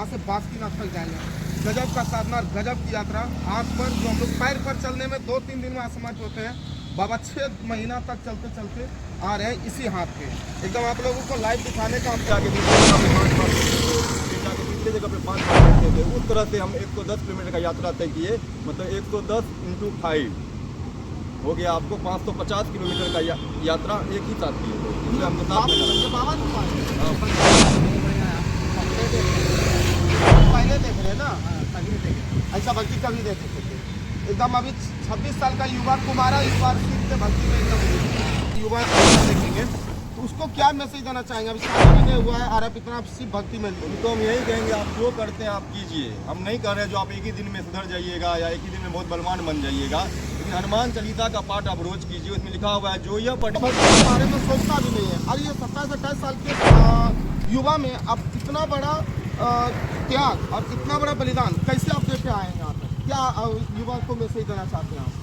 यहाँ से बासुकीनाथ तक जाएंगे। गजब का साधना, गजब की यात्रा। हाथ पर जो हम लोग पैर पर चलने में 2-3 दिन में असमर्थ होते हैं, बाबा 6 महीना तक चलते चलते आ रहे हैं इसी हाथ पे। एकदम आप लोगों को लाइव दिखाने का हम जाके पिछले जगह पे 5 बार बैठे थे। उस तरह से हम 110 किलोमीटर का यात्रा तय किए, मतलब 110 × 5 हो गया आपको 550 किलोमीटर का यात्रा एक ही साथ किए थे। इसलिए हमको साथ में बाबा पहले देख रहे हैं ना, ऐसा भक्ति कभी देख सकते थे। एकदम अभी 26 साल का युवा, कुमारा युवा सिर्फ भक्ति में एकदम युवा देखेंगे तो उसको क्या मैसेज देना चाहेंगे? अभी 7 महीने हुआ है और आप इतना सिर्फ भक्ति में तो हम यही कहेंगे, आप जो करते हैं आप कीजिए। हम नहीं कह रहे जो आप एक ही दिन में सुधर जाइएगा या एक ही दिन में बहुत बलवान बन जाइएगा, लेकिन हनुमान चालीसा का पाठ आप रोज कीजिए। उसमें लिखा हुआ है जो यह पढ़ के बारे में सोचता भी नहीं है। और ये 27-28 साल के युवा में अब इतना बड़ा त्याग और इतना बड़ा बलिदान कैसे आप देखे आए हैं यहाँ पर? क्या युवा को मैसेज देना चाहते हैं आप?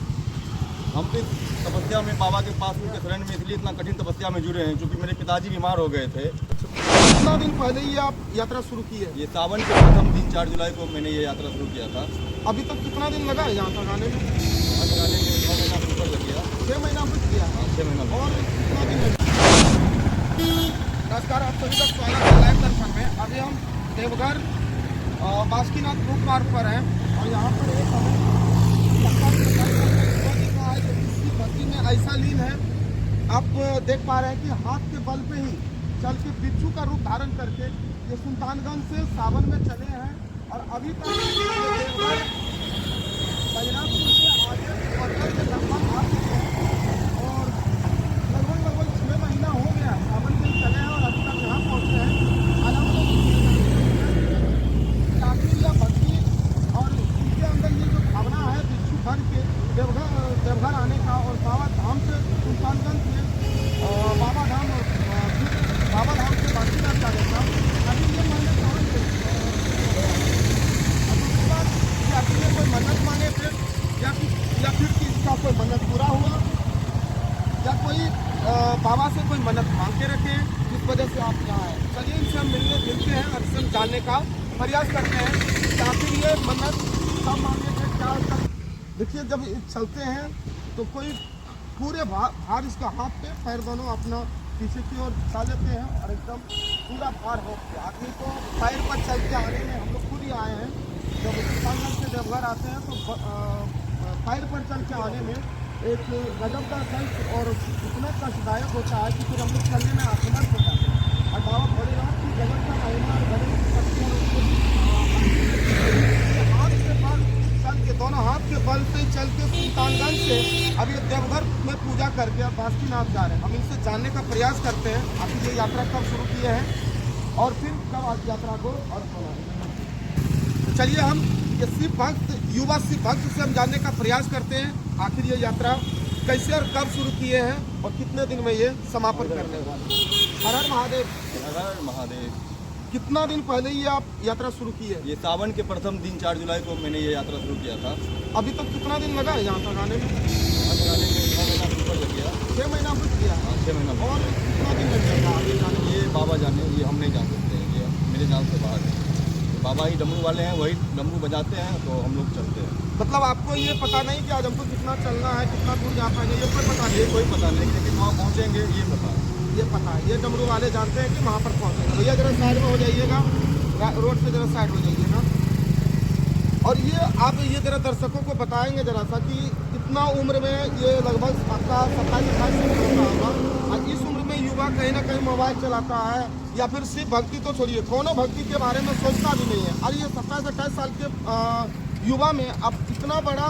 हम तो तपस्या में बाबा के पास उनके शरण में इसलिए इतना कठिन तपस्या में जुड़े हैं क्योंकि मेरे पिताजी बीमार हो गए थे। कितना दिन पहले ही आप यात्रा शुरू की है? ये सावन के प्रथम दिन 4 जुलाई को मैंने ये यात्रा शुरू किया था। अभी तक कितना दिन लगा है यहाँ तक आने में? यहाँ तक आने में 9 महीना से ऊपर लग गया। 6 महीना बीत गया। 6 महीना। और कितना दिन लगा? नमस्कार, आप सभी का स्वागत है लाइव दर्शन में। अभी हम देवघर बासुकीनाथ रूट मार्ग पर हैं और यहाँ पर एक हमें भक्ति में ऐसा लीन है। आप देख पा रहे हैं कि हाथ के बल पे ही चल के बिच्छू का रूप धारण करके ये सुल्तानगंज से सावन में चले हैं और अभी तक देवघर बजरंगपुर से आगे पत्थर के लगभग आ चुके हैं और लगभग 6 महीना हो गया सावन में चले हैं और अभी तक यहाँ पहुँचे हैं। अलग काफी या भक्ति और इनके अंदर ये जो भावना है बिच्छू भर के देवघर आने का और बाबा धाम से सुल्तानगंज से बाबा धाम और बाबा धाम से बासुकीनाथ जाने का अभी ये मन्नत कहाँ से? उसके बाद यात्री ने कोई मन्नत मांगे थे या फिर इसका कोई मन्नत पूरा हुआ या कोई बाबा से कोई मन्नत मांग के रखे जिस वजह से आप यहाँ आए। चलिए इनसे हम मिलते हैं और इनसे जानने का प्रयास करते हैं कि आखिर ये मन्नत कब मांगे थे, क्या तक। देखिए जब चलते हैं तो कोई पूरे भार इसका हाथ पे पैर दोनों अपना पीछे की ओर चला लेते हैं और एकदम पूरा भार हो गया। आदमी को पैर पर चल के आने में हम लोग खुद ही आए हैं। जब सुल्तानगंज से देवघर आते हैं तो पैर पर चल के आने में एक गजब का कष्ट और इतना कष्टदायक होता है कि फिर हम लोग चलने में असमर्थ हो जाते हैं। और बाबा भोलेनाथ की गजब का महिमा और गजब की शक्ति हाथ के बल चल के, दोनों हाथ के बल से चल के सुल्तानगंज से अभी देवघर में पूजा करके अब बासुकीनाथ जा रहे हैं। हम इनसे जानने का प्रयास करते हैं आखिर ये यात्रा कब शुरू किए हैं और फिर कब आज यात्रा को और खोला है। तो चलिए हम ये शिव भक्त, युवा शिव भक्त से हम जानने का प्रयास करते हैं आखिर ये यात्रा कैसे और कब शुरू किए हैं और कितने दिन में ये समापन करने वाले। हर हर महादेव। हर हर महादेव। कितना दिन पहले ही आप यात्रा शुरू की है? ये सावन के प्रथम दिन 4 जुलाई को मैंने ये यात्रा शुरू किया था। अभी तक कितना दिन लगा है यहाँ तक आने में? यहाँ तक आने में 9 महीना से ऊपर लग गया। 6 महीना बीत गया। 6 महीना। और कितना दिन लग जाएगा आगे जाने में? ये बाबा जाने, ये हम नहीं जान सकते हैं, ये मेरे जान से बाहर है। बाबा ही डमरू वाले हैं, वही डमरू बजाते हैं तो हम लोग चलते हैं। मतलब आपको ये पता नहीं कि आज हमको कितना चलना है, कितना दूर जा पाएंगे, ये कोई पता नहीं? कोई पता नहीं, लेकिन वहाँ पहुँचेंगे ये पता है। ये पता है, ये डमरू वाले जानते हैं कि वहाँ पर पहुँचेंगे। भैया जरा साइड में हो जाइएगा, रोड से जरा साइड हो जाइएगा। और ये आप ये जरा दर्शकों को बताएंगे जरा सा कि कितना उम्र में ये लगभग आपका 27-28 होता होगा और इस उम्र में युवा कहीं ना कहीं मोबाइल चलाता है या फिर सिर्फ भक्ति तो छोड़िए कोनो भक्ति के बारे में सोचता भी नहीं है। और ये 27-28 साल के युवा में अब इतना बड़ा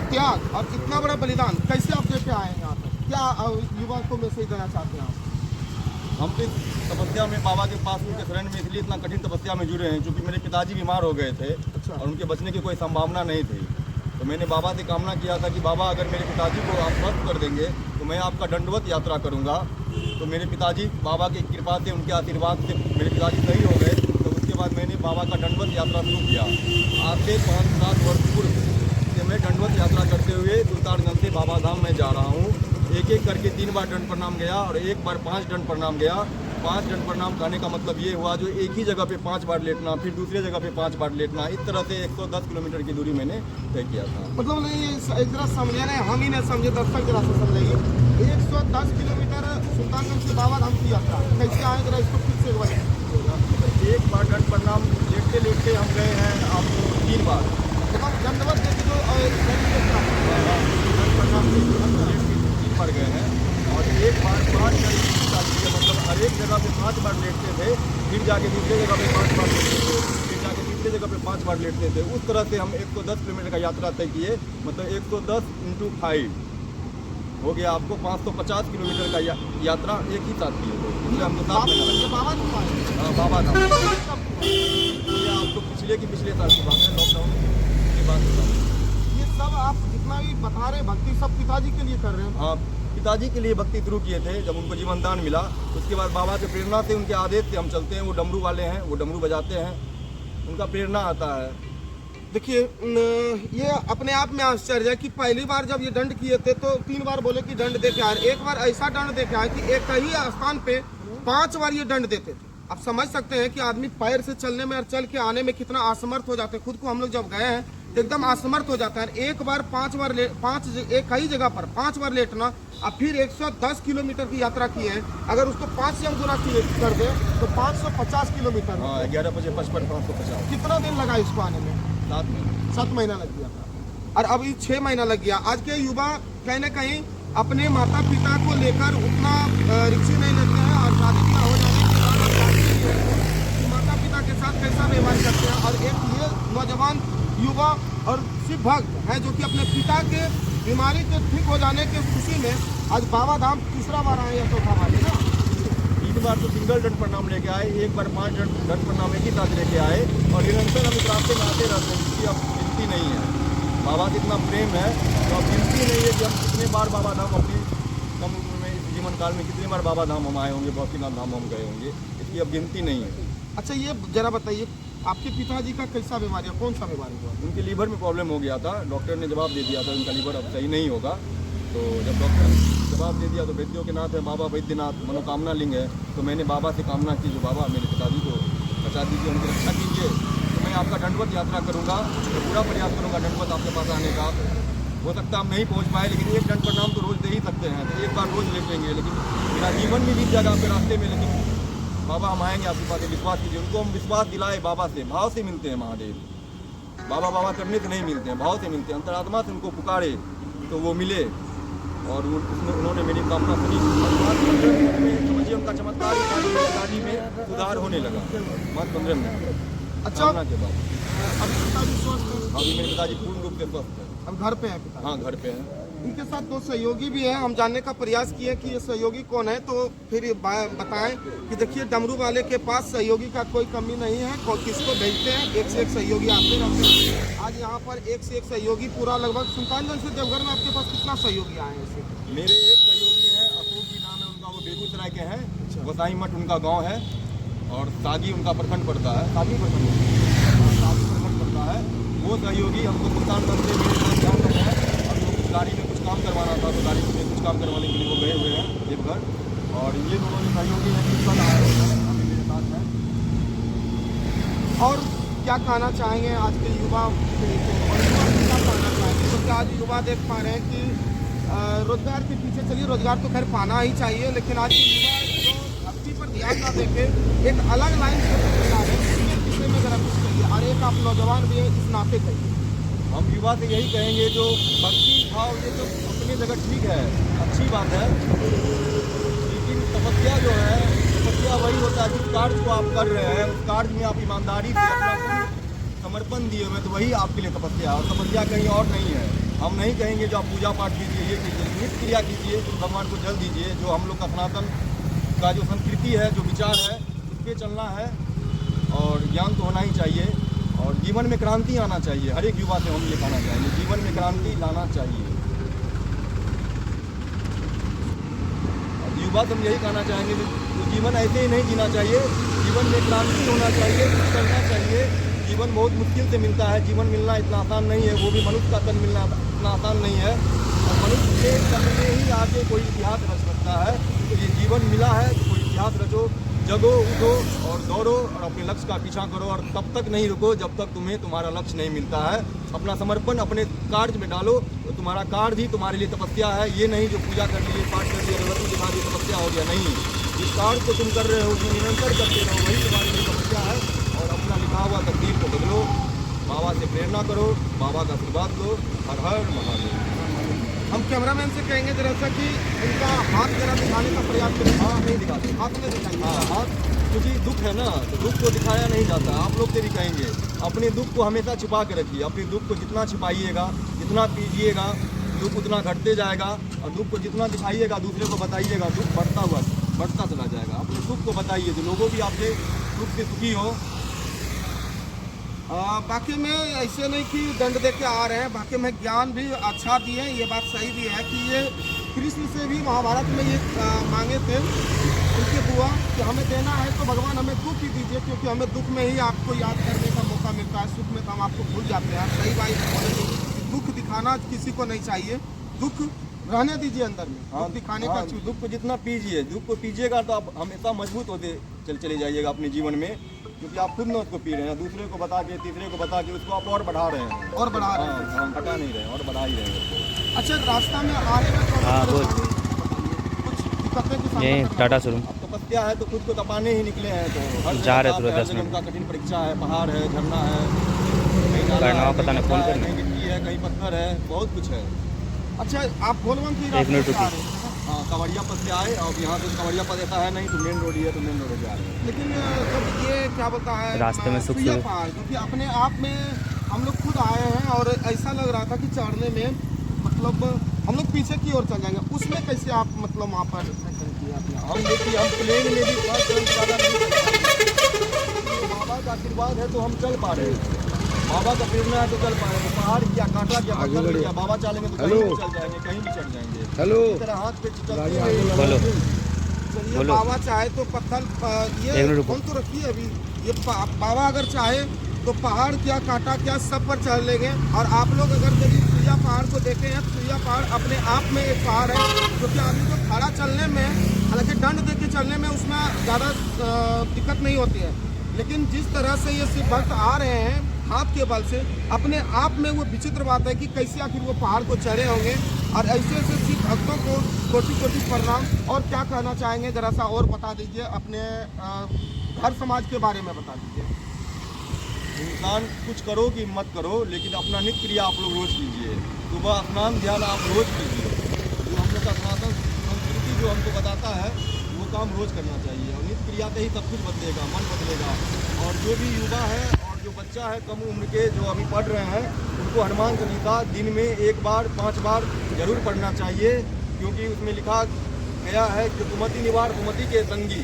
त्याग और इतना बड़ा बलिदान कैसे आप देखे आए हैं यहाँ पर? क्या युवा को मैसेज देना चाहते हैं आप? हम तो तपस्या में बाबा के पास उनके शरण में इसलिए इतना कठिन तपस्या में जुड़े हैं क्योंकि मेरे पिताजी बीमार हो गए थे और उनके बचने की कोई संभावना नहीं थी। तो मैंने बाबा से कामना किया था कि बाबा अगर मेरे पिताजी को आप स्वस्थ कर देंगे तो मैं आपका दंडवत यात्रा करूँगा। तो मेरे पिताजी बाबा की कृपा से, उनके आशीर्वाद से मेरे पिताजी सही हो गए। तो उसके बाद मैंने बाबा का दंडवत यात्रा शुरू किया। आज से 5-7 वर्ष पूर्व से मैं दंडवत यात्रा करते हुए सुल्तानगंज से बाबा धाम में जा रहा हूँ। एक एक करके 3 बार दंड प्रणाम गया और एक बार 5 दंड प्रणाम गया 5 दंड प्रणाम कहने का मतलब ये हुआ जो एक ही जगह पे 5 बार लेटना, फिर दूसरे जगह पे 5 बार लेटना, इस तरह से 110 किलोमीटर की दूरी मैंने तय किया था। मतलब नहीं, ये एक जरा समझे नहीं, हम ही नहीं समझे, दर्शक जरा से समझाइए। 110 किलोमीटर सुल्तानगंज से बाबा धाम की यात्रा कैसे आए, जरा इसको फिर से एक बार। एक बार दंड प्रणाम लेटते लेटते हम गए हैं आपको 3 बार। मतलब दंडवत जैसे जो दंड प्रणाम लेटते 3 बार गए हैं, और एक बार 5 मतलब हर एक जगह पे 5 बार लेटते थे, फिर जाके दूसरे जगह पे 5 बार लेटते थे, फिर जाके तीसरे जगह पे 5 बार लेटते थे। उस तरह से हम 110 किलोमीटर का यात्रा तय किए। मतलब 110 × 5 हो गया आपको 550 किलोमीटर का यात्रा एक ही साथ किए थे। इसलिए हमको साथ में ये बाबा धाम आए। हाँ, बाबा धाम। ये आपको पिछले साल की बात है, लॉकडाउन की बात है। ये सब आप जितना भी बता रहे हैं भक्ति सब पिताजी के लिए कर रहे हैं। हाँ, पिताजी के लिए भक्ति शुरू किए थे जब उनको जीवन दान मिला। उसके बाद बाबा के प्रेरणा से, उनके आदेश से हम चलते हैं। वो डमरू वाले हैं, वो डमरू बजाते हैं, उनका प्रेरणा आता है। देखिए ये अपने आप में आश्चर्य है कि पहली बार जब ये दंड किए थे तो 3 बार बोले कि दंड दे के आए, एक बार ऐसा दंड दे के आए कि एक ही स्थान पे 5 बार ये दंड देते थे। आप समझ सकते हैं कि आदमी पैर से चलने में और चल के आने में कितना असमर्थ हो जाते हैं। खुद को हम लोग जब गए हैं तो एकदम असमर्थ हो जाता है। एक बार 5 बार एक ही जगह पर 5 बार लेटना, और फिर 110 किलोमीटर की यात्रा की है। अगर उसको 5 से हम गुना कर दे तो 550 किलोमीटर। हाँ, 11 बजे 55 550। कितना दिन लगा इसको आने में? 7 महीना लग गया था, और अभी 6 महीना लग गया। आज के युवा कहीं ना कहीं अपने माता पिता को लेकर उतना रिक्शे नहीं लेते हैं, और शादी ब्याह हो जाने के बाद जानते हैं कि माता पिता के साथ कैसा व्यवहार करते हैं। और एक ये नौजवान युवा और शिव भक्त हैं जो कि अपने पिता के बीमारी के ठीक हो जाने के खुशी में आज बाबा धाम तीसरा बार आए या चौथा बार है ना। 3 बार तो सिंगल दंड प्रणाम लेके आए, एक बार 5 दंड प्रणाम एक ही साथ लेके आए, और निरंतर हम इस रास्ते में आते रहते हैं। जिसकी अब गिनती नहीं है। बाबा से इतना प्रेम है तो अब गिनती नहीं है कि हम कितने बार बाबा धाम अपनी कम उम्र में, इस जीवन काल में कितने बार बाबा धाम हम आए होंगे, बासुकीनाथ धाम हम गए होंगे, इसकी अब गिनती नहीं है। अच्छा, ये जरा बताइए आपके पिताजी का कैसा बीमारी है, कौन सा बीमारी हुआ? उनके लीवर में प्रॉब्लम हो गया था। डॉक्टर ने जवाब दे दिया था उनका लीवर अब सही नहीं होगा। तो जब डॉक्टर ने जवाब दे दिया तो वैद्यों के नाथ है बाबा वैद्यनाथ मनोकामना लिंग है, तो मैंने बाबा से कामना की जो बाबा मेरे पिताजी को बचा दीजिए, उनकी रक्षा कीजिए। तो मैं आपका दंडवत यात्रा करूँगा, तो पूरा प्रयास करूँगा दंडवत आपके पास आने का। हो सकता हम नहीं पहुँच पाए, लेकिन एक दंड प्रणाम तो रोज़ दे ही सकते हैं। तो एक बार रोज़ ले लेंगे, लेकिन मेरा जीवन भी बीत जाएगा आपके रास्ते में। लेकिन बाबा हम आएंगे आपके पास, विश्वास कीजिए। उनको हम विश्वास दिलाए, बाबा से भाव से मिलते हैं महादेव। बाबा बाबा करने से नहीं मिलते हैं, भाव से मिलते हैं। अंतरात्मा से उनको पुकारे तो वो मिले, और उन्होंने मेरी कामना सुनी। समझिए उनका चमत्कार पिताजी में सुधार होने लगा मात्र 15 मिनट। अच्छा, के बाद अभी पिताजी स्वस्थ हैं? अभी मेरे पिताजी पूर्ण रूप से स्वस्थ हैं। अब घर पे हैं पिता? हाँ, घर पे हैं। इनके साथ 2 सहयोगी भी हैं। हम जानने का प्रयास किए कि ये सहयोगी कौन है, तो फिर ये बताएं कि देखिए डमरू वाले के पास सहयोगी का कोई कमी नहीं है। किसको भेजते हैं, एक से एक सहयोगी आते रहते हैं। आज यहाँ पर एक से एक सहयोगी पूरा लगभग सुल्तानगंज से देवघर में आपके पास कितना सहयोगी आए हैं ऐसे? मेरे एक सहयोगी हैं, अशोक जी नाम है उनका, वो बेगूसराय के हैं। गोसाई मठ उनका गाँव है, और सागी उनका प्रखंड पड़ता है। सागी प्रखंड पड़ता है। वो सहयोगी हमको सुल्तानगंज से मेरे साथ जान रहे हैं, और वो गाड़ी में कुछ काम करवाना था, तो गाड़ी में कुछ काम करवाने के लिए वो गए हुए हैं देवघर। और ये दोनों जो सहयोगी हैं कल आए हुए हैं, अभी मेरे साथ हैं। और क्या कहना चाहेंगे आज के युवा पीढ़ी को, और युवा को क्या कहना चाहेंगे? क्योंकि आज युवा देख पा रहे हैं कि रोजगार के पीछे चलिए, रोजगार तो खैर पाना ही चाहिए, लेकिन आज के युवा जो भक्ति पर ध्यान ना देके एक अलग लाइन से चला रहे हैं, इसके पीछे में जरा कुछ कहिए। और एक आप नौजवान भी है, इस नाते कहिए। हम युवा से यही कहेंगे, जो भक्ति भाव ये तो अपनी जगह ठीक है, अच्छी बात है, लेकिन तपस्या जो है, तपस्या वही होता है जिस कार्य को आप कर रहे हैं, उस कार्य में आप ईमानदारी से अपना समर्पण दिए हुए, तो वही आपके लिए तपस्या है। और तपस्या कहीं और नहीं है। हम नहीं कहेंगे जो आप पूजा पाठ कीजिए, ये कीजिए, नित्य क्रिया कीजिए, भगवान को जल दीजिए। जो हम लोग का सनातन का जो संस्कृति है, जो विचार है, उस पर चलना है, और ज्ञान तो होना ही चाहिए, और जीवन में क्रांति आना चाहिए। हर एक युवा से हम ये कहना चाहेंगे, जीवन में क्रांति लाना चाहिए। युवा से हम यही कहना चाहेंगे कि जीवन ऐसे ही नहीं जीना चाहिए, जीवन में क्रांति होना चाहिए, कुछ करना चाहिए। जीवन बहुत मुश्किल से मिलता है, जीवन मिलना इतना आसान नहीं है, वो भी मनुष्य का तन मिलना इतना आसान नहीं है। और मनुष्य के तन में ही आके कोई इतिहास रच सकता है। तो ये जीवन मिला है, तो कोई इतिहास रचो, जगो, उठो और दौड़ो और अपने लक्ष्य का पीछा करो, और तब तक नहीं रुको जब तक तुम्हें तुम्हारा लक्ष्य नहीं मिलता है। अपना समर्पण अपने कार्य में डालो, तो तुम्हारा कार्य भी तुम्हारे लिए तपस्या है। ये नहीं जो पूजा कर लिए, पाठ कर लिए, अगरबत्ती दिखा दी तपस्या हो गया, नहीं। जिस कार्य को तुम कर रहे हो उसमें निरंतर करते रहो, वही तुम्हारे लिए तपस्या है। और अपना लिखा हुआ तकदीर को बदलो, बाबा से प्रेरणा करो, बाबा का आशीर्वाद लो। हर हर महादेव। हम कैमरामैन से कहेंगे जरा सा कि उनका हाथ जरा दिखाने का प्रयास करें। हाँ, नहीं दिखाते, हाथ में दिखाएंगे। हाँ हाथ, क्योंकि दुख है ना, तो दुख को दिखाया नहीं जाता। आप लोग से भी कहेंगे, अपने दुख को हमेशा छिपा के रखिए। अपने दुख को जितना छिपाइएगा, जितना पीजिएगा, दुख उतना घटते जाएगा। और दुख को जितना दिखाइएगा, दूसरे को बताइएगा, दुख बढ़ता चला जाएगा। अपने दुख को बताइए, जो लोगों भी आपसे दुख से सुखी हो। बाकी में ऐसे नहीं कि दंड दे के आ रहे हैं, बाकी में ज्ञान भी अच्छा दिए। ये बात सही भी है कि ये कृष्ण से भी महाभारत में ये मांगे थे उनके बुआ कि हमें देना है तो भगवान हमें दुख ही दीजिए, क्योंकि हमें दुख में ही आपको याद करने का मौका मिलता है, सुख में तो हम आपको भूल जाते हैं। सही बात बोले, दुख दिखाना किसी को नहीं चाहिए, दुख रहने दीजिए अंदर में। दुख दिखाने का दुख को जितना पीजिए, दुख को पीजिएगा तो आप हमेशा मजबूत होते चले जाइएगा अपने जीवन में। क्योंकि आप खुद न उसको पी रहे हैं, दूसरे को बता के, तीसरे को बता के उसको आप और बढ़ा रहे हैं, और बढ़ा रहे हैं। हम हटा नहीं रहे हैं, और बढ़ा ही रहे हैं। अच्छा, रास्ता में आ रहे हैं कुछ दिक्कतें की ये टाटा शोरूम अब तपस्या है तो खुद को तपाने ही निकले हैं, तो हर जा रहे जगह थे 10 मिनट। उनका कठिन परीक्षा है, पहाड़ है, झरना है, कहीं नाला करना है, पता नहीं, कहीं फोन गड्ढा है, करना। कहीं गिट्टी है, कहीं पत्थर है, बहुत कुछ है। अच्छा, आप बोलबम की 1 मिनट रास्ते से आ रुकिए। रहे हैं। हाँ, कवड़िया पथ से आए, और यहाँ से कवड़िया पथ ऐसा है नहीं तो मेन रोड ही है, तो मेन रोड से आ रहे हैं। लेकिन जब ये क्या बोलता है रास्ते में सुख सुइया सुविधा- पहाड़, क्योंकि अपने आप में हम लोग खुद आए हैं और ऐसा लग रहा था कि चढ़ने में मतलब हम लोग पीछे की ओर चल जाएंगे, उसमें कैसे आप मतलब वहाँ पर हम देखिए, हम प्लेन में भी फर्स्ट रैंक ज़्यादा नहीं चल पाए। बाबा का आशीर्वाद है तो हम चल पा रहे हैं, बाबा का प्रेरणा है तो चल पा रहे हैं। तो पहाड़ क्या, कांटा क्या, पत्थर क्या, बाबा चालेंगे तो कहीं भी चल जाएंगे, कहीं भी चढ़ जाएंगे। इस तरह हाथ पे चलते हुए बोलो। चलिए, बोलो। बाबा चाहे तो पत्थर एक ये मिनट रुको। फोन तो रखिए अभी। ये बाबा अगर चाहे तो पहाड़ क्या, कांटा क्या, सब पर चढ़ लेंगे। और आप लोग अगर कभी सुइया पहाड़ को देखें हैं, सुइया पहाड़ अपने आप में एक पहाड़ है, क्योंकि आदमी को खड़ा चलने में, हालांकि दंड दे के चलने में उसमें ज़्यादा दिक्कत नहीं होती है, लेकिन जिस तरह से ये सिर्फ भक्त आ रहे हैं हाथ के बल से, अपने आप में वो विचित्र बात है कि कैसे आखिर वो पहाड़ को चढ़े होंगे। और ऐसे ऐसे सिर्फ भक्तों को कोटि कोटि प्रणाम। और क्या कहना चाहेंगे, जरा सा और बता दीजिए, अपने घर समाज के बारे में बता दीजिए। इंसान कुछ करो कि मत करो, लेकिन अपना नित्य क्रिया आप लोग रोज कीजिए। सुबह स्नान ध्यान आप रोज कीजिए। जो हम लोग का सनातन संस्कृति जो हमको बताता है वो काम रोज करना चाहिए, और नित्य क्रिया से ही सब कुछ बदलेगा, मन बदलेगा। और जो भी युवा है और जो बच्चा है कम उम्र के, जो अभी पढ़ रहे हैं, उनको हनुमान चालीसा दिन में 1 बार 5 बार जरूर पढ़ना चाहिए। क्योंकि उसमें लिखा गया है कि कुमति निवार कुमति के संगी,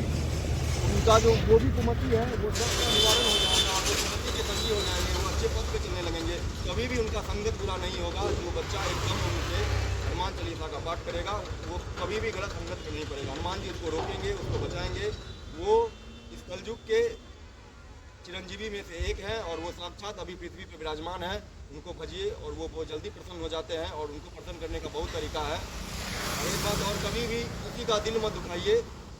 उनका जो वो भी कुमति है वो सब का निवारण हो जाएगा, और वो कुमति के संगी हो जाएंगे, वो अच्छे पद पे चलने लगेंगे। कभी भी उनका संगत बुरा नहीं होगा। जो बच्चा एकदम उनसे हनुमान चालीसा का पाठ करेगा वो कभी भी गलत संगत में नहीं पड़ेगा। हनुमान जी उसको रोकेंगे, उसको बचाएंगे। वो इस कलयुग के चिरंजीवी में से एक हैं, और वो साक्षात अभी पृथ्वी पर विराजमान है। उनको भजिए और वो बहुत जल्दी प्रसन्न हो जाते हैं, और उनको प्रसन्न करने का बहुत तरीका है। और एक बात और, कभी भी किसी का दिल मत दुखाइए।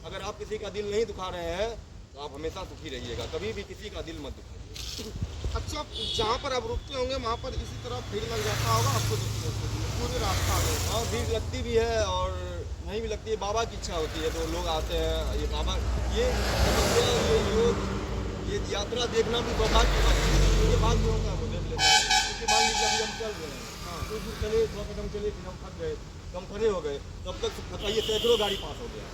अगर आप किसी का दिल नहीं दुखा रहे हैं तो आप हमेशा सुखी रहिएगा। कभी भी किसी का दिल मत दुखाइए। अच्छा, जहाँ पर आप रुकते होंगे वहाँ पर इसी तरह भीड़ लग जाता होगा आपको देखने के लिए पूरे रास्ता में? हाँ, भीड़ लगती भी है और नहीं भी लगती है। बाबा की इच्छा होती है तो लोग आते हैं। ये बाबा, ये तपस्या, ये योग, ये यात्रा देखना भी सौभाग्य की बात है। ये भाग्य होता है वो देख लेते हैं। क्योंकि मान लीजिए अभी हम चल रहे हैं, कुछ दूर चले, 100 कदम चले, फिर हम थक गए, हम खड़े हो गए, तब तक बताइए सैकड़ों गाड़ी पास हो गया।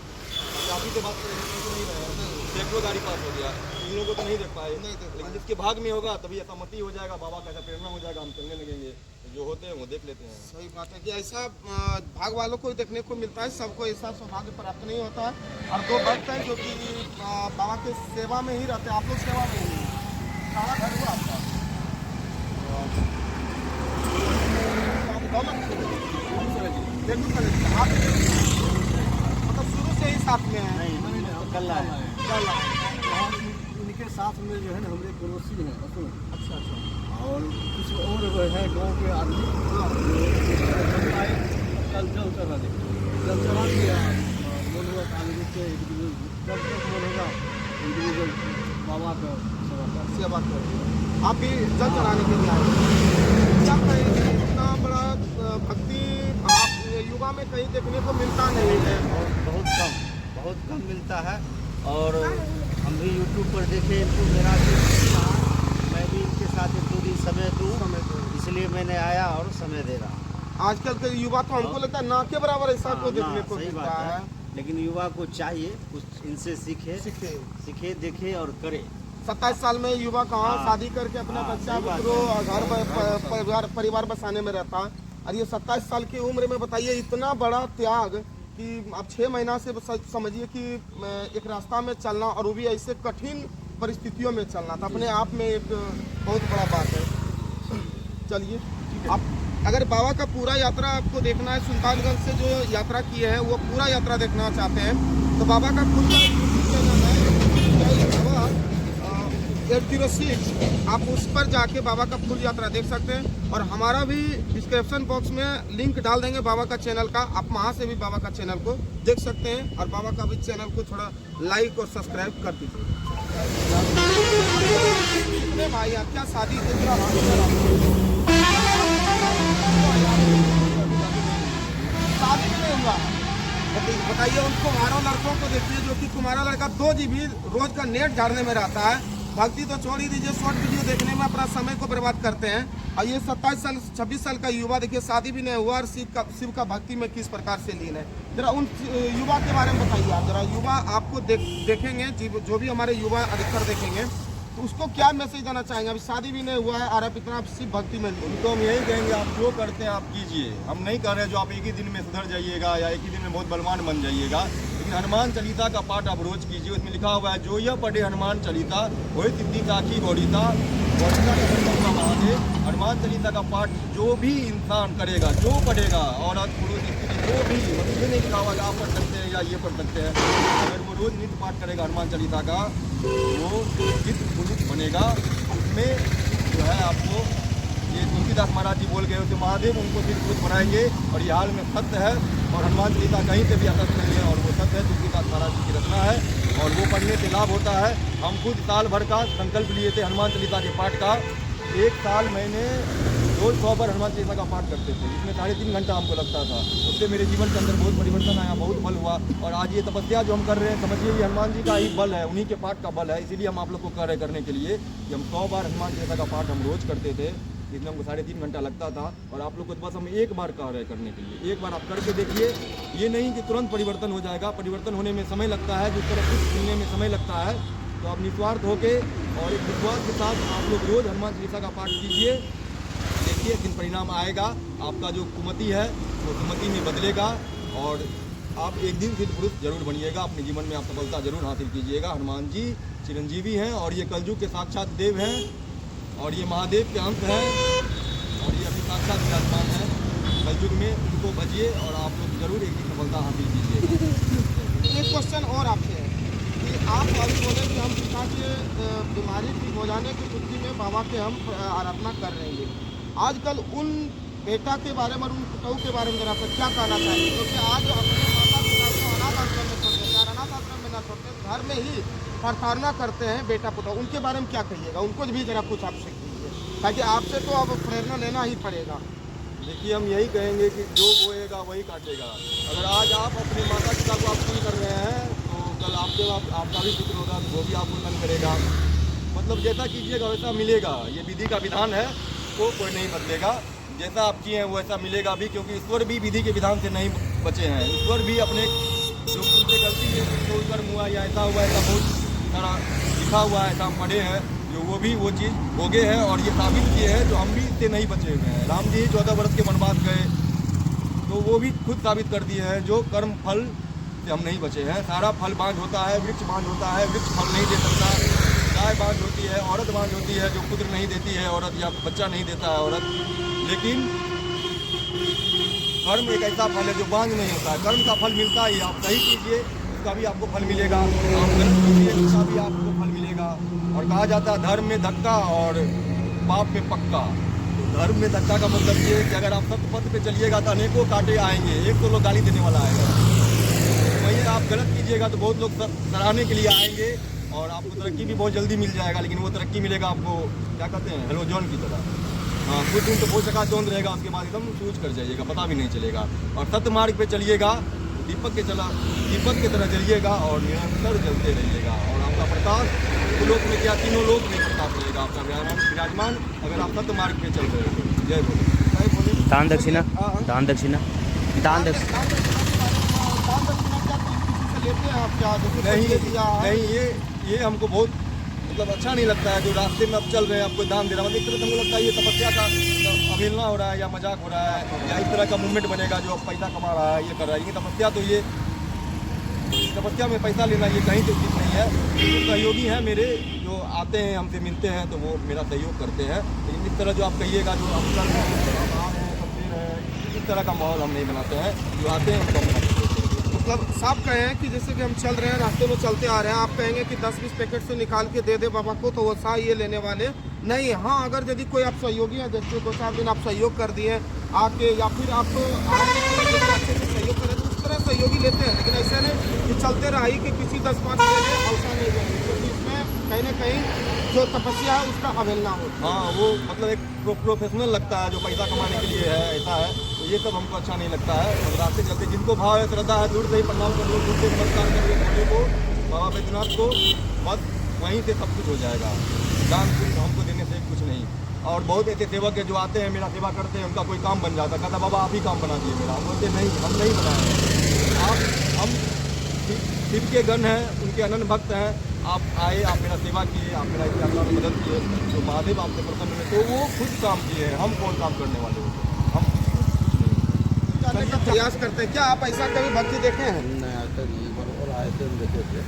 आप ही से बात करें तो नहीं रहे, सैकड़ों गाड़ी पास हो गया, इन लोगों को तो नहीं देख पाए। लेकिन जिसके भाग में होगा तभी ऐसा मति हो जाएगा, बाबा का ऐसा प्रेरणा हो जाएगा, हम चलने लगेंगे। तो जो होते हैं वो देख लेते हैं। सही बात है कि ऐसा भाग वालों को देखने को मिलता है, सबको ऐसा सौभाग्य प्राप्त नहीं होता है। और 2 भक्त हैं जो कि बाबा के सेवा में ही रहते हैं। आप लोग सेवा में ही कहाँ घर हुआ आपका? आप मतलब शुरू से ही साथ में हैं? कल आए इनके साथ में जो है ना हमारे पड़ोसी हैं। अच्छा अच्छा। और कुछ और है गांव के आदमी आए, कल जल चढ़ा दिया मन हुआ आगे से जब तक मन होगा इंडिविजुअल बाबा का सेवा कर रहे हैं। आप भी जल चढ़ाने के लिए आए हैं। क्या कहेंगे, इतना बड़ा भक्ति आप युवा में कहीं देखने को मिलता नहीं है। बहुत कम मिलता है। और हम भी यूट्यूब पर देखे, इनको मेरा भी कहा मैं भी इनके साथ एक 2 दिन समय दूँ, इसलिए मैंने आया और समय दे रहा हूँ। आजकल के युवा तो हमको लगता है ना के बराबर ऐसा को देखने को सही मिलता बात है। है, लेकिन युवा को चाहिए कुछ इनसे सीखे देखे और करे। 27 साल में युवा कहाँ हाँ। शादी करके अपना हाँ, बच्चा सही बात को घर परिवार बसाने में रहता है। और ये 27 साल की उम्र में बताइए इतना बड़ा त्याग कि अब 6 महीना से समझिए कि एक रास्ता में चलना, और वो भी ऐसे कठिन परिस्थितियों में चलना था, अपने आप में एक बहुत बड़ा बात है। चलिए, आप अगर बाबा का पूरा यात्रा आपको देखना है, सुल्तानगंज से जो यात्रा की है वो पूरा यात्रा देखना चाहते हैं, तो बाबा का खुद का यूट्यूब चैनल है बाबा 806, आप उस पर जाके बाबा का फुल यात्रा देख सकते हैं। और हमारा भी डिस्क्रिप्शन बॉक्स में लिंक डाल देंगे बाबा का चैनल का, आप वहाँ से भी बाबा का चैनल को देख सकते हैं। और बाबा का भी चैनल को थोड़ा लाइक और सब्सक्राइब कर दीजिए। कितने भाई आप क्या शादी शादी भी नहीं हुआ, बताइए उन कुम्हारों लड़कों को देखिए जो कि कुम्हारा लड़का 2 GB रोज का नेट झाड़ने में रहता है। भक्ति तो छोड़ ही दीजिए, शॉर्ट वीडियो देखने में अपना समय को बर्बाद करते हैं। और ये 27 साल 26 साल का युवा देखिए शादी भी नहीं हुआ और शिव का भक्ति में किस प्रकार से लीन है। जरा उन युवा के बारे में बताइए आप, जरा युवा आपको देखेंगे जो भी हमारे युवा अधिकतर देखेंगे, तो उसको क्या मैसेज देना चाहेंगे? अभी शादी भी नहीं हुआ है और आप इतना शिव भक्ति में लीन। तो हम यही कहेंगे, आप जो करते हैं आप कीजिए। हम नहीं कह रहे जो आप एक ही दिन में सुधर जाइएगा या एक ही दिन में बहुत बलवान बन जाइएगा, लेकिन हनुमान चालीसा का पाठ आप रोज कीजिए। उसमें लिखा हुआ है जो यह पढ़े हनुमान चालीसा वही सिद्धि साखी गौरीता महादेव। हनुमान चालीसा का पाठ जो भी इंसान करेगा, जो पढ़ेगा, औरत पुरुष स्त्री जो भी, मतलब ये नहीं लिखा हुआ आप पढ़ सकते हैं या ये पढ़ सकते हैं, अगर वो रोज नित्य पाठ करेगा हनुमान चालीसा का, वो चित्त पुरुष बनेगा। उसमें जो है आपको ये तुलसीदास महाराज जी बोल गए थे, महादेव उनको सिर्फ कुछ बनाएंगे। और ये हाल में सत्य है, और हनुमान चालीसा कहीं से भी असत्य नहीं है, और वो सत्य है, तुलसीदास महाराज जी की रचना है, और वो पढ़ने से लाभ होता है। हम खुद साल भर का संकल्प लिए थे हनुमान चालीसा के पाठ का। 1 साल मैंने रोज 100 बार हनुमान चालीसा का पाठ करते थे, इसमें 3.5 घंटा हमको लगता था। उससे मेरे जीवन के अंदर बहुत परिवर्तन आया, बहुत बल हुआ। और आज ये तपस्या जो हम कर रहे हैं, समझिए ये हनुमान जी का ही बल है, उन्हीं के पाठ का बल है। इसीलिए हम आप लोग को कह रहे करने के लिए कि हम 100 बार हनुमान चालीसा का पाठ हम रोज करते थे, जिसमें हमको 3.5 घंटा लगता था। और आप लोग को तो बस हम 1 बार कह रहे करने के लिए, 1 बार आप करके देखिए। ये नहीं कि तुरंत परिवर्तन हो जाएगा, परिवर्तन होने में समय लगता है, जिस तरह कुछ सुनने में समय लगता है। तो आप निस्वार्थ होके और एक विश्वास के साथ आप लोग रोज हनुमान चालीसा का पाठ कीजिए, देखिए दिन परिणाम आएगा। आपका जो कुमति है वो कुमति में बदलेगा, और आप एक दिन सिद्ध पुरुष जरूर बनिएगा। अपने जीवन में आप सफलता जरूर हासिल कीजिएगा। हनुमान जी चिरंजीवी हैं, और ये कलयुग के साक्षात देव हैं, और ये महादेव के अंश हैं, और ये अभी साक्षात विराजमान हैं कलयुग में। उनको भजिए और आप लोग जरूर एक दिन सफलता हासिल कीजिएगा। एक क्वेश्चन और आपसे है कि आप अभी बोले कि हम पिता के बीमारी ठीक हो जाने की खुशी में बाबा के हम आराधना कर रहे हैं। आजकल उन बेटा के बारे में और उन पुतों के बारे में जरा आप क्या कहना चाहेंगे? क्योंकि आज अपने माता पिता को अनाथ आश्रम में छोड़ देते हैं, अनाथ आश्रम में ना छोड़ते, घर में ही प्रार्थना करते हैं बेटा पुतों, उनके बारे में क्या कहिएगा? उनको भी जरा कुछ आप सीख दीजिए, ताकि आपसे तो अब प्रेरणा लेना ही पड़ेगा। देखिए, हम यही कहेंगे कि जो बोएगा वही काटेगा। अगर आज आप अपने माता पिता को आप सुन कर रहे हैं, तो कल आपका भी पुत्र होगा, तो वो भी आपको तंग करेगा। मतलब जैसा कीजिएगा वैसा मिलेगा। ये विधि का विधान है, वो कोई नहीं बदलेगा। जैसा आप किए हैं वैसा मिलेगा भी, क्योंकि ईश्वर भी विधि के विधान से नहीं बचे हैं। ईश्वर भी अपने जो उनसे गलती से कोई कर्म हुआ या ऐसा हुआ, ऐसा बहुत सारा लिखा हुआ है, ऐसा हम पढ़े हैं, जो वो भी वो चीज़ भोगे हैं, और ये साबित किए हैं जो हम भी इससे नहीं बचे हुए हैं। राम जी 14 वर्ष के वनवास गए, तो वो भी खुद साबित कर दिए हैं जो कर्म फल से हम नहीं बचे हैं। सारा फल बांझ होता है, वृक्ष बांझ होता है, वृक्ष फल नहीं दे सकता। गाय बांझ होती है, औरत बांझ होती है, जो पुत्र नहीं देती है औरत, या बच्चा नहीं देता है औरत। लेकिन कर्म एक ऐसा फल है जो बांझ नहीं होता है, कर्म का फल मिलता ही। आप सही कीजिए उसका भी आपको फल मिलेगा, आप गलत कीजिए उसका भी आपको फल मिलेगा। और कहा जाता है धर्म में धक्का और पाप में पक्का। तो धर्म में धक्का का मतलब ये है कि अगर आप सत्य पथ पे चलिएगा तो अनेकों कांटे आएंगे, एक तो लोग गाली देने वाला आएगा। वहीं आप गलत कीजिएगा तो बहुत लोग सराहने के लिए आएंगे, और आपको तरक्की भी बहुत जल्दी मिल जाएगा, लेकिन वो तरक्की मिलेगा आपको क्या कहते हैं हेलोजोन की तरह। हाँ, कुछ दिन तो बहुत चकाचौंध रहेगा, उसके बाद एकदम सूझ कर जाइएगा, पता भी नहीं चलेगा। और सत्य मार्ग पे चलिएगा, दीपक की तरह जलिएगा और निरंतर जलते रहिएगा। और आपका प्रकाश लोक में क्या तीनों लोक में प्रकाश रहेगा आपका विराजमान, अगर आप सत्य मार्ग पे चल रहे हो तो। जय बोले। दान दक्षिणा दान दक्षिणा दान दक्षिणा लेते हैं आप क्या? नहीं, ये हमको बहुत मतलब अच्छा नहीं लगता है। जो रास्ते में अब चल रहे हैं आपको दान दे रहा है, एक तरह से हमको लगता है ये तपस्या का अवहेलना हो रहा है या मजाक हो रहा है, या इस तरह का मूवमेंट बनेगा जो अब पैसा कमा रहा है, ये कर रहा है। ये तपस्या तो ये तपस्या में पैसा लेना ये कहीं से उचित नहीं है। जो सहयोगी हैं मेरे, जो आते हैं हमसे मिलते हैं तो वो मेरा सहयोग करते हैं, लेकिन इस तरह जो आप कहिएगा जो अफसर हैं, आम हैं, शमशेर हैं, इस तरह का माहौल हम नहीं बनाते हैं। जो आते हैं उनको हम मतलब साफ कहें कि जैसे कि हम चल रहे हैं, रास्ते में चलते आ रहे हैं, आप कहेंगे कि 10-20 पैकेट से निकाल के दे दे बाबा को तो वो सा ये लेने वाले नहीं। हाँ, अगर यदि कोई आप सहयोगी हैं, जैसे 2-4 दिन आप सहयोग कर दिए आके, या फिर आप अच्छे से सहयोग करें तो उस तरह सहयोगी लेते हैं, लेकिन ऐसा नहीं कि चलते रही कि किसी 10-5 ऐसा नहीं देंगे, क्योंकि इसमें कहीं ना कहीं जो तपस्या है उसका अवहेलना हो। हाँ, वो मतलब एक प्रोफेशनल लगता है, जो पैसा कमाने के लिए है, ऐसा है। तो ये सब हमको अच्छा नहीं लगता है। हम रास्ते चलते जिनको भाव है, श्रद्धा है, दूर से ही प्रणाम कर लो, दूर से नमस्कार कर लो भोले को, बाबा बैद्यनाथ को, बस वहीं से सब कुछ हो जाएगा। दान कुछ हमको देने से कुछ नहीं। और बहुत ऐसे सेवक है जो आते हैं, मेरा सेवा करते हैं, उनका कोई काम बन जाता है, कहता बाबा आप ही काम बना दिए मेरा। हम बोलते नहीं, हम नहीं बनाए, हम शिव के गण हैं, उनके अनन्य भक्त हैं। आप आए, आप मेरा सेवा किए, आप मेरा इस यात्रा में मदद किए, तो महादेव आपसे प्रसन्न हुए, तो वो खुद काम किए हैं, हम कौन काम करने वाले होते हैं? हम करने का प्रयास करते हैं। क्या आप ऐसा कभी भक्ति देखे हैं? नहीं, आज तक नहीं। और आए थे हम देखे थे,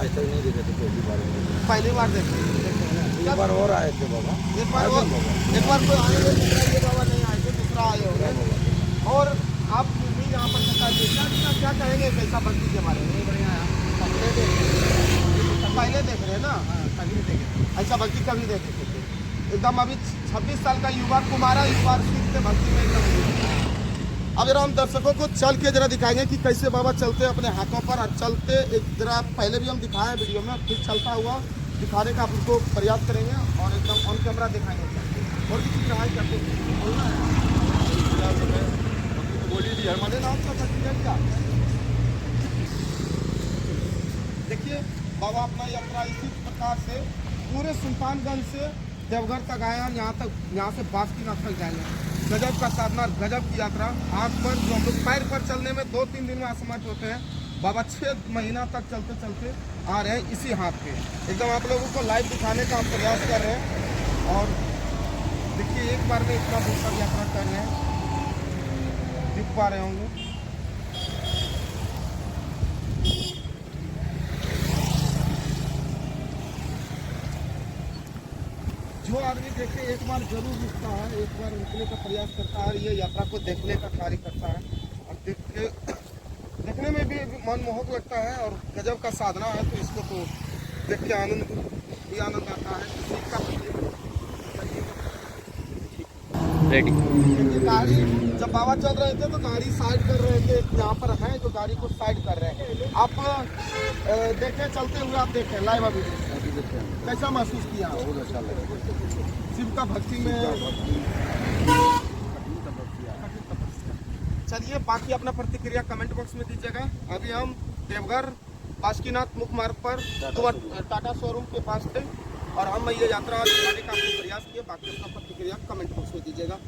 आज तक नहीं देखे थे पहली बार। पहली बार देखे एक बार और आए थे बाबा, एक बार कोई आए थे, दूसरा बाबा नहीं आए थे, दूसरा आए होंगे। और आप भी यहाँ पर क्या कहेंगे कैसा भक्ति के बारे में? बढ़िया है, पहले देख रहे हैं ना, कभी देखे ऐसा भक्ति कभी देखे थे एकदम। अभी 26 साल का युवा कुमारा इस बार सीखते भक्ति में एकदम। अब जरा हम दर्शकों को चल के जरा दिखाएंगे कि कैसे बाबा चलते अपने हाथों पर, और चलते एक जरा पहले भी हम दिखाए वीडियो में, फिर चलता हुआ दिखाने का आप उनको प्रयास करेंगे और एकदम ऑन कैमरा दिखाएंगे। और किसी ट्राई करते बोलना है बोली भी हमारे नाम का सर्टिफिकेट क्या? देखिए बाबा अपना यात्रा इसी प्रकार से पूरे सुल्तानगंज से देवघर तक आया, यहाँ से बासुकीनाथ तक जाएंगे। गजब का साधना, गजब की यात्रा। हाथ पर जो हम लोग पैर पर चलने में 2-3 दिन में असमर्थ होते हैं, बाबा 6 महीना तक चलते चलते आ रहे हैं इसी हाथ पे। एकदम आप लोगों को लाइव दिखाने का हम प्रयास कर रहे हैं। और देखिए एक बार में इतना दूर तक यात्रा कर रहे हैं, दिख पा रहे होंगे। जो आदमी देखे एक बार जरूर रुकता है, एक बार रुकने का प्रयास करता है, और ये यात्रा को देखने का कार्य करता है। और देखने में भी मनमोहक लगता है और गजब का साधना है, तो इसको तो देख के आनंद आता है। रेडी। गाड़ी जब बाबा चल रहे थे तो गाड़ी साइड कर रहे थे, यहाँ पर है जो गाड़ी को साइड कर रहे हैं। आप देखे चलते हुए, आप देखें लाइव अभी कैसा महसूस किया? बहुत अच्छा लगा। शिव का भक्ति में चलिए, बाकी अपना प्रतिक्रिया कमेंट बॉक्स में दीजिएगा। अभी हम देवघर बासुकीनाथ मुख्य मार्ग पर टाटा शोरूम के पास थे और हम ये यात्रा दिखाने का प्रयास किए। बाकी अपना प्रतिक्रिया कमेंट बॉक्स में दीजिएगा।